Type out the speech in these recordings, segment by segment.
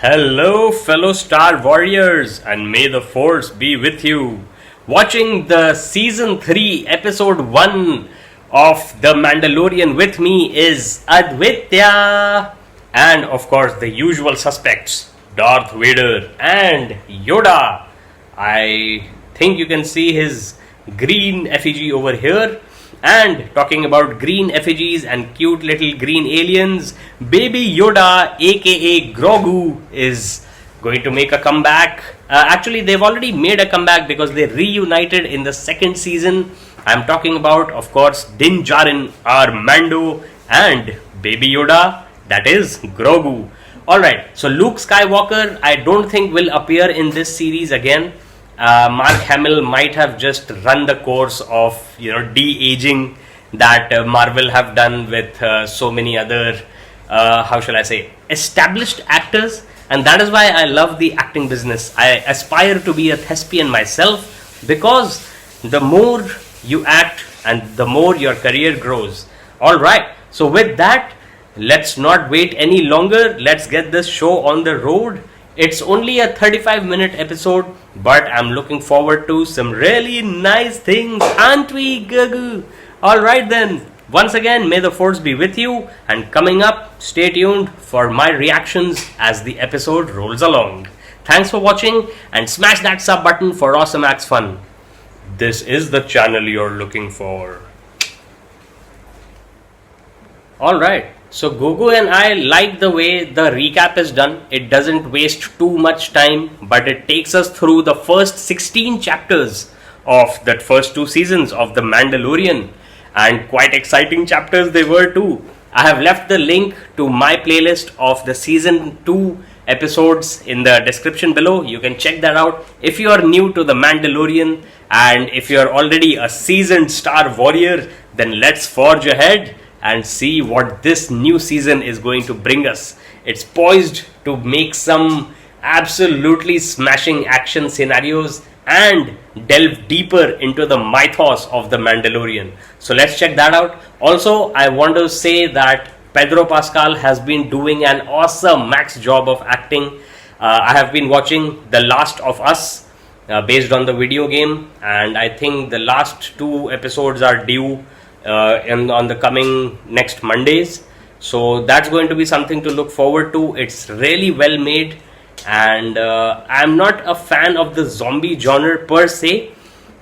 Hello, fellow Star Warriors, and may the Force be with you. Watching the Season 3, Episode 1 of The Mandalorian with me is Advitya, and of course, the usual suspects Darth Vader and Yoda. I think you can see his green effigy over here. And talking about green effigies and cute little green aliens, Baby Yoda aka Grogu is going to make a comeback. Actually, they've already made a comeback because they reunited in the second season. I'm talking about, of course, Din Djarin, our Mando, and Baby Yoda, that is Grogu. Alright, so Luke Skywalker, I don't think will appear in this series again. Mark Hamill might have just run the course of de-aging that Marvel have done with so many other how shall I say established actors, and that is why I love the acting business. I aspire to be a thespian myself because the more you act and the more your career grows. Alright, so with that, let's not wait any longer. Let's get this show on the road. It's only a 35-minute episode, but I'm looking forward to some really nice things, aren't we, Gugu? Alright then, once again, may the Force be with you, and coming up, stay tuned for my reactions as the episode rolls along. Thanks for watching, and smash that sub button for awesome acts fun. This is the channel you're looking for. Alright. So Gogo and I like the way the recap is done. It doesn't waste too much time, but it takes us through the first 16 chapters of that first two seasons of The Mandalorian, and quite exciting chapters they were too. I have left the link to my playlist of the season 2 episodes in the description below. You can check that out if you are new to The Mandalorian, and if you are already a seasoned Star Warrior, then let's forge ahead and see what this new season is going to bring us. It's poised to make some absolutely smashing action scenarios and delve deeper into the mythos of the Mandalorian. So let's check that out. Also, I want to say that Pedro Pascal has been doing an awesome max job of acting. I have been watching The Last of Us based on the video game, and I think the last two episodes are due on the coming next Mondays, so that's going to be something to look forward to. It's really well made, and I'm not a fan of the zombie genre per se,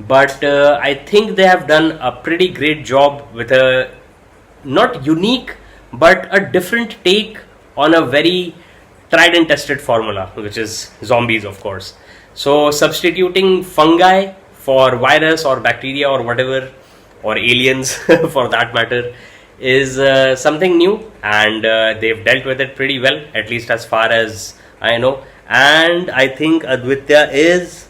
but I think they have done a pretty great job with a not unique but a different take on a very tried and tested formula, which is zombies, of course. So substituting fungi for virus or bacteria or whatever, or aliens for that matter, is something new, and they've dealt with it pretty well, at least as far as I know. And I think Advitya is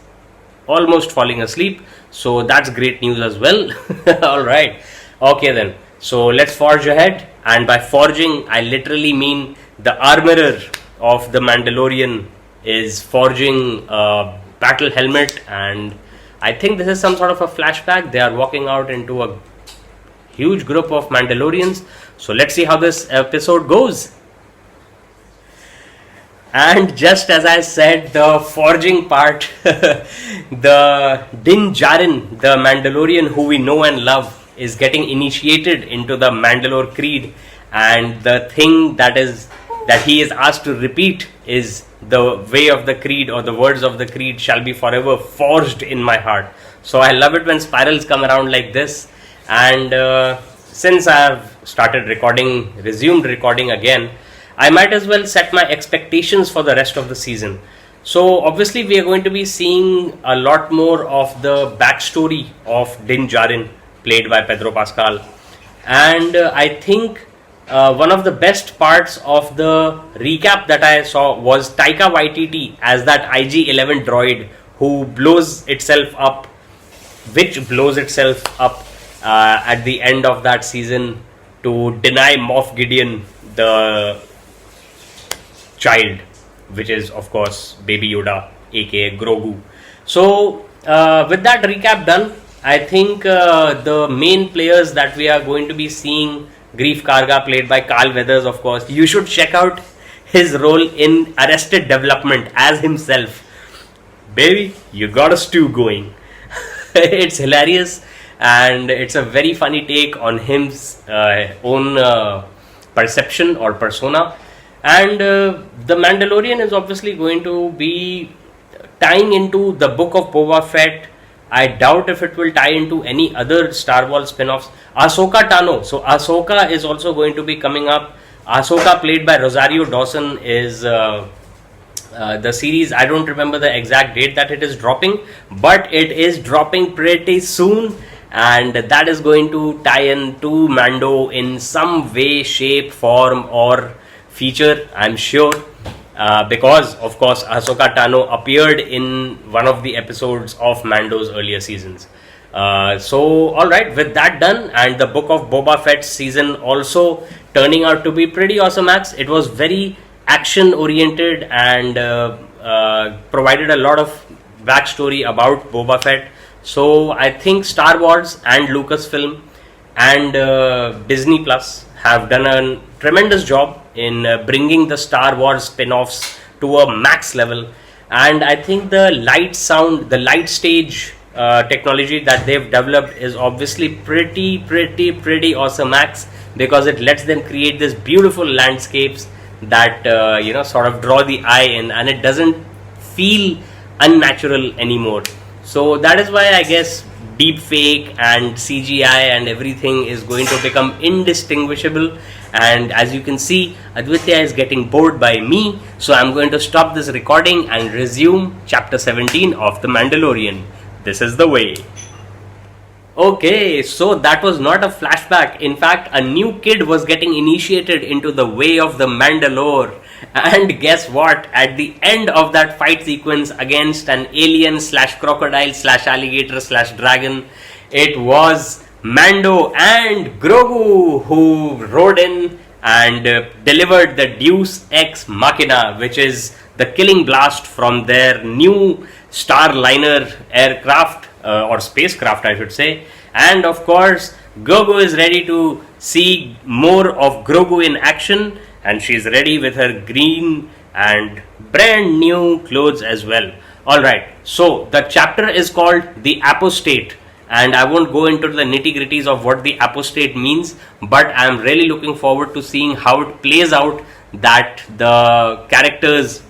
almost falling asleep, so that's great news as well. Alright, okay then, so let's forge ahead, and by forging I literally mean the armorer of the Mandalorian is forging a battle helmet, and I think this is some sort of a flashback. They are walking out into a huge group of Mandalorians. So let's see how this episode goes. And just as I said, the forging part, the Din Djarin, the Mandalorian who we know and love, is getting initiated into the Mandalore Creed. And the thing that he is asked to repeat is the way of the creed, or the words of the creed shall be forever forged in my heart. So I love it when spirals come around like this. And since I have resumed recording again, I might as well set my expectations for the rest of the season. So obviously we are going to be seeing a lot more of the backstory of Din Djarin, played by Pedro Pascal. And I think one of the best parts of the recap that I saw was Taika Waititi as that IG-11 droid who blows itself up at the end of that season to deny Moff Gideon the child, which is of course Baby Yoda aka Grogu. So with that recap done, I think the main players that we are going to be seeing, Grief Karga played by Carl Weathers, of course. You should check out his role in Arrested Development as himself. Baby, you got a stew going. It's hilarious, and it's a very funny take on his own perception or persona. And the Mandalorian is obviously going to be tying into the book of Boba Fett. I doubt if it will tie into any other Star Wars spin-offs. Ahsoka Tano. So Ahsoka is also going to be coming up. Ahsoka, played by Rosario Dawson, is the series. I don't remember the exact date that it is dropping, but it is dropping pretty soon, and that is going to tie in to Mando in some way, shape, form, or feature, I'm sure. Because of course Ahsoka Tano appeared in one of the episodes of Mando's earlier seasons. So alright, with that done, and the book of Boba Fett season also turning out to be pretty awesome acts. It was very action oriented and provided a lot of backstory about Boba Fett. So I think Star Wars and Lucasfilm and Disney Plus have done a tremendous job in bringing the Star Wars spin-offs to a max level. And I think the light sound, the light stage technology that they've developed is obviously pretty awesome max, because it lets them create these beautiful landscapes that sort of draw the eye in, and it doesn't feel unnatural anymore. So that is why I guess deep fake and CGI and everything is going to become indistinguishable. And as you can see, Advitya is getting bored by me, so I'm going to stop this recording and resume chapter 17 of The Mandalorian. This is the way. Okay, so that was not a flashback. In fact, a new kid was getting initiated into the way of the Mandalore. And guess what? At the end of that fight sequence against an alien / crocodile / alligator / dragon, it was Mando and Grogu who rode in and delivered the Deus Ex Machina, which is the killing blast from their new Starliner aircraft or spacecraft, I should say. And of course, Grogu is ready to see more of Grogu in action, and she's ready with her green and brand new clothes as well. Alright, so the chapter is called The Apostate, and I won't go into the nitty gritties of what the apostate means, but I'm really looking forward to seeing how it plays out, that the characters...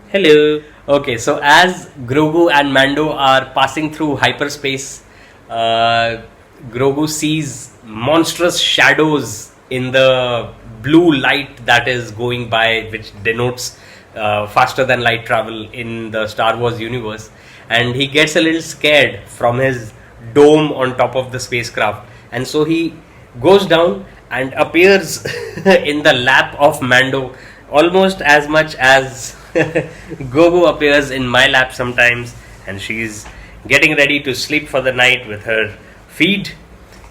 Hello. Okay, so as Grogu and Mando are passing through hyperspace, Grogu sees monstrous shadows in the blue light that is going by, which denotes faster than light travel in the Star Wars universe, and he gets a little scared from his dome on top of the spacecraft, and so he goes down and appears in the lap of Mando, almost as much as Grogu appears in my lap sometimes, and she's getting ready to sleep for the night with her feed.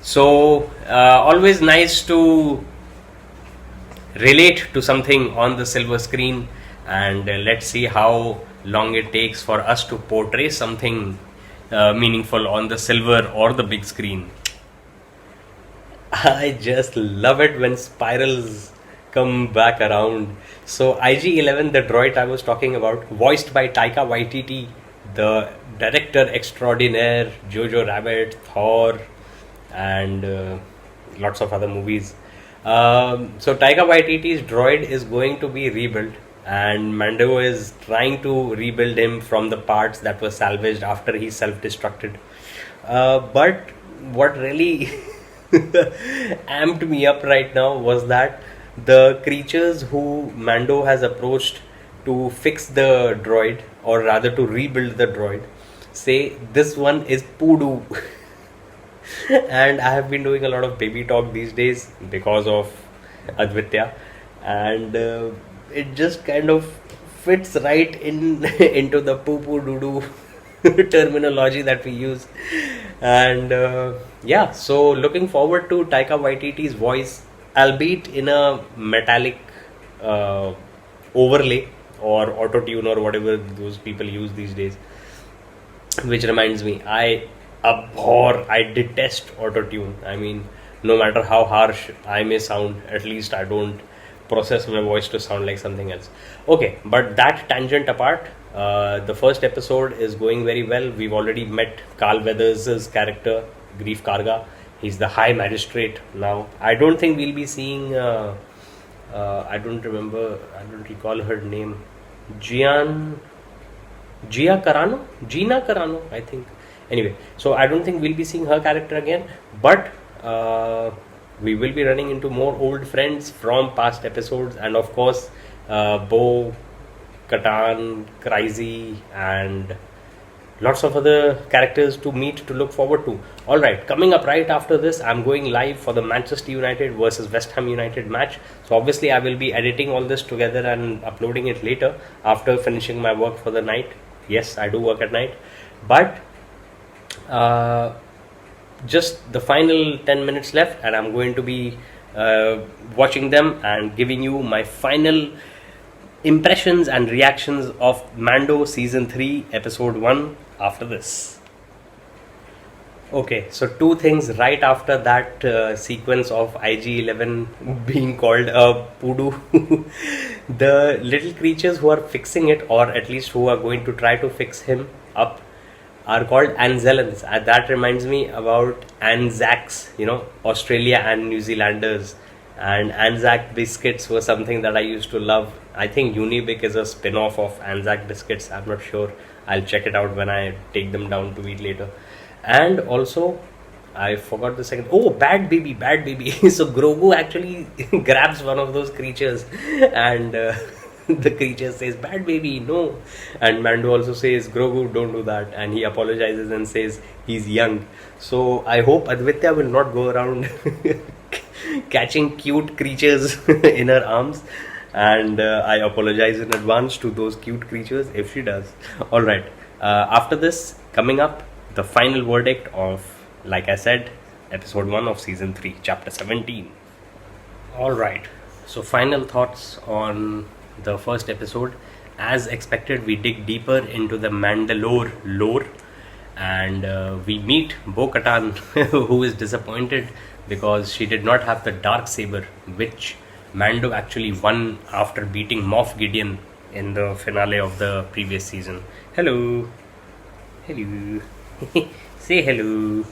So always nice to relate to something on the silver screen, and let's see how long it takes for us to portray something meaningful on the silver or the big screen. I just love it when spirals come back around. So IG-11, the droid I was talking about, voiced by Taika Waititi, the director extraordinaire, Jojo Rabbit, Thor, and lots of other movies. So Taika Waititi's droid is going to be rebuilt, and Mando is trying to rebuild him from the parts that were salvaged after he self-destructed. But what really amped me up right now was that the creatures who Mando has approached to fix the droid, or rather to rebuild the droid, say this one is Poodoo. And I have been doing a lot of baby talk these days because of Advitya, and it just kind of fits right in into the poo poo doo doo terminology that we use. And yeah, so looking forward to Taika Waititi's voice, albeit in a metallic overlay or auto tune or whatever those people use these days. Which reminds me, I detest auto tune. I mean, no matter how harsh I may sound, at least I don't process my voice to sound like something else. Okay, but that tangent apart, the first episode is going very well. We've already met Carl Weathers' character, Grief Karga. He's the High Magistrate now. I don't think we'll be seeing. I don't recall her name. Gina Carano, I think. Anyway, so I don't think we'll be seeing her character again, but we will be running into more old friends from past episodes, and of course, Bo, Katan, Crazy, and lots of other characters to meet, to look forward to. Alright, coming up right after this, I'm going live for the Manchester United versus West Ham United match. So obviously I will be editing all this together and uploading it later after finishing my work for the night. Yes, I do work at night. But just the final 10 minutes left, and I'm going to be watching them and giving you my final impressions and reactions of Mando Season 3 Episode 1 after this. Okay, so two things right after that sequence of IG-11 being called a poodoo. The little creatures who are fixing it, or at least who are going to try to fix him up, are called Anzellans. That reminds me about Anzacs, Australia and New Zealanders. And Anzac biscuits were something that I used to love. I think Unibic is a spin-off of Anzac biscuits. I'm not sure. I'll check it out when I take them down to eat later. And also, I forgot the second. Oh, Bad Baby. So Grogu actually grabs one of those creatures, and the creature says, "Bad Baby, no." And Mando also says, "Grogu, don't do that." And he apologizes and says he's young. So I hope Advitya will not go around catching cute creatures in her arms, and I apologize in advance to those cute creatures if she does. Alright, after this, coming up, the final verdict of, like I said, episode 1 of season 3, chapter 17. Alright, so final thoughts on the first episode. As expected, we dig deeper into the Mandalore lore, and we meet Bo-Katan, who is disappointed because she did not have the dark saber, which Mando actually won after beating Moff Gideon in the finale of the previous season. Hello. Say hello.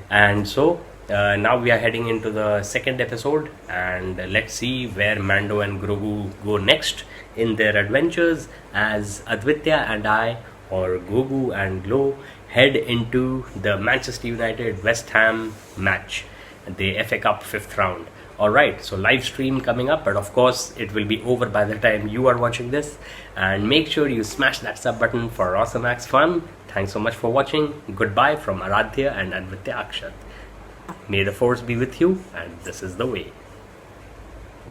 And so now we are heading into the second episode, and let's see where Mando and Grogu go next in their adventures, as Advitya and I, or Grogu and Glow, head into the Manchester United West Ham match, the FA Cup 5th round. Alright, so live stream coming up, but of course it will be over by the time you are watching this. And make sure you smash that sub button for Awesome Max Fun. Thanks so much for watching. Goodbye from Aradhya and Advitya Akshat. May the force be with you, and this is the way.